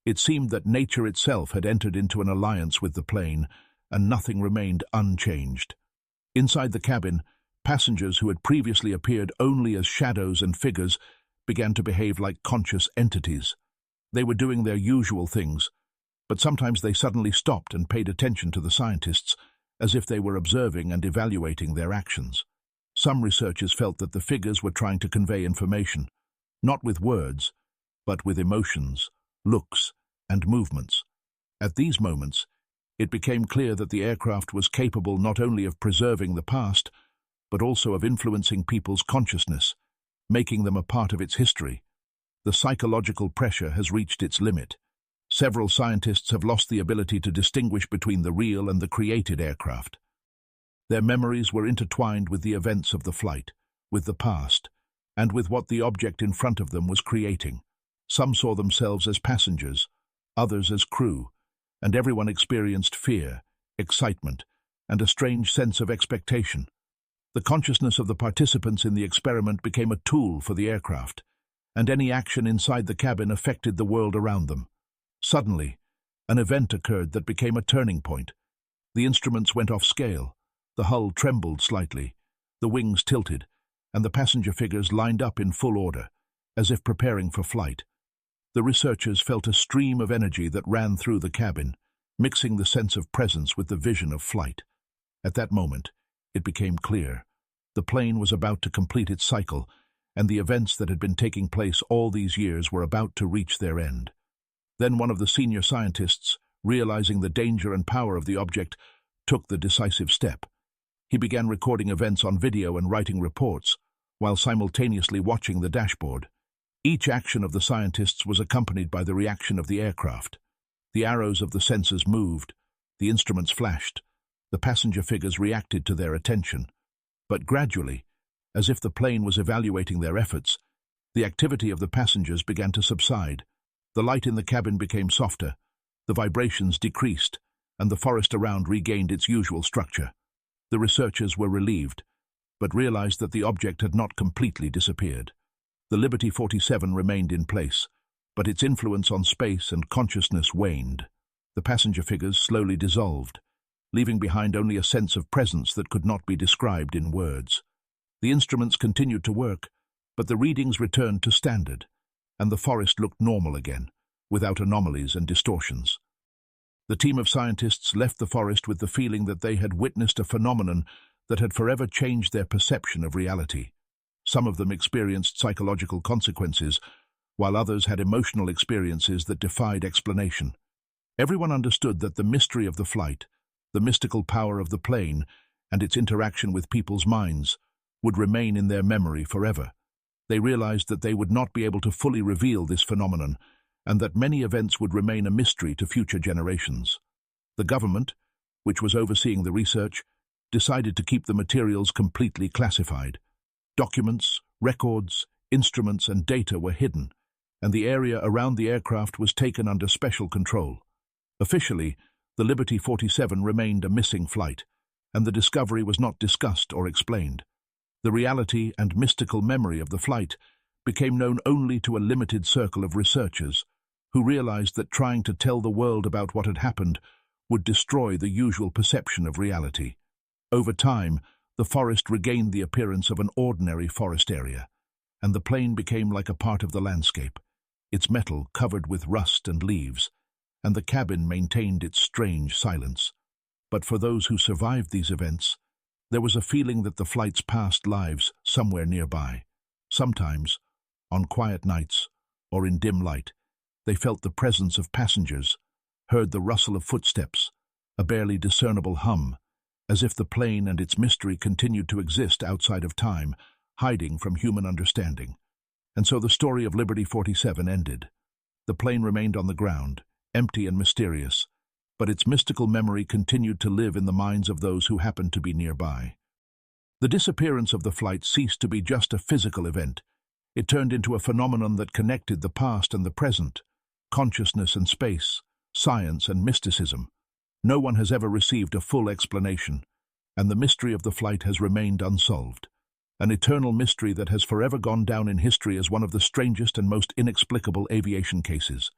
It seemed that nature itself had entered into an alliance with the plane, and nothing remained unchanged. Inside the cabin, passengers who had previously appeared only as shadows and figures began to behave like conscious entities. They were doing their usual things, but sometimes they suddenly stopped and paid attention to the scientists, as if they were observing and evaluating their actions. Some researchers felt that the figures were trying to convey information, not with words, but with emotions, looks, and movements. At these moments, it became clear that the aircraft was capable not only of preserving the past, but also of influencing people's consciousness, making them a part of its history. The psychological pressure has reached its limit. Several scientists have lost the ability to distinguish between the real and the created aircraft. Their memories were intertwined with the events of the flight, with the past, and with what the object in front of them was creating. Some saw themselves as passengers, others as crew, and everyone experienced fear, excitement, and a strange sense of expectation. The consciousness of the participants in the experiment became a tool for the aircraft, and any action inside the cabin affected the world around them. Suddenly, an event occurred that became a turning point. The instruments went off scale, the hull trembled slightly, the wings tilted, and the passenger figures lined up in full order, as if preparing for flight. The researchers felt a stream of energy that ran through the cabin, mixing the sense of presence with the vision of flight. At that moment, it became clear. The plane was about to complete its cycle, and the events that had been taking place all these years were about to reach their end. Then one of the senior scientists, realizing the danger and power of the object, took the decisive step. He began recording events on video and writing reports, while simultaneously watching the dashboard. Each action of the scientists was accompanied by the reaction of the aircraft. The arrows of the sensors moved, the instruments flashed, the passenger figures reacted to their attention. But gradually, as if the plane was evaluating their efforts, the activity of the passengers began to subside. The light in the cabin became softer, the vibrations decreased, and the forest around regained its usual structure. The researchers were relieved, but realized that the object had not completely disappeared. The Liberty 47 remained in place, but its influence on space and consciousness waned. The passenger figures slowly dissolved, leaving behind only a sense of presence that could not be described in words. The instruments continued to work, but the readings returned to standard, and the forest looked normal again, without anomalies and distortions. The team of scientists left the forest with the feeling that they had witnessed a phenomenon that had forever changed their perception of reality. Some of them experienced psychological consequences, while others had emotional experiences that defied explanation. Everyone understood that the mystery of the flight, the mystical power of the plane, and its interaction with people's minds would remain in their memory forever. They realized that they would not be able to fully reveal this phenomenon, and that many events would remain a mystery to future generations. The government, which was overseeing the research, decided to keep the materials completely classified. Documents, records, instruments, and data were hidden, and the area around the aircraft was taken under special control. Officially, the Liberty 47 remained a missing flight, and the discovery was not discussed or explained. The reality and mystical memory of the flight became known only to a limited circle of researchers, who realized that trying to tell the world about what had happened would destroy the usual perception of reality. Over time, the forest regained the appearance of an ordinary forest area, and the plane became like a part of the landscape, its metal covered with rust and leaves, and the cabin maintained its strange silence. But for those who survived these events, there was a feeling that the flight's past lives somewhere nearby. Sometimes, on quiet nights or in dim light, they felt the presence of passengers, heard the rustle of footsteps, a barely discernible hum, as if the plane and its mystery continued to exist outside of time, hiding from human understanding. And so the story of Liberty 47 ended. The plane remained on the ground, empty and mysterious, but its mystical memory continued to live in the minds of those who happened to be nearby. The disappearance of the flight ceased to be just a physical event. It turned into a phenomenon that connected the past and the present, consciousness and space, science, and mysticism. No one has ever received a full explanation, and the mystery of the flight has remained unsolved. An eternal mystery that has forever gone down in history as one of the strangest and most inexplicable aviation cases.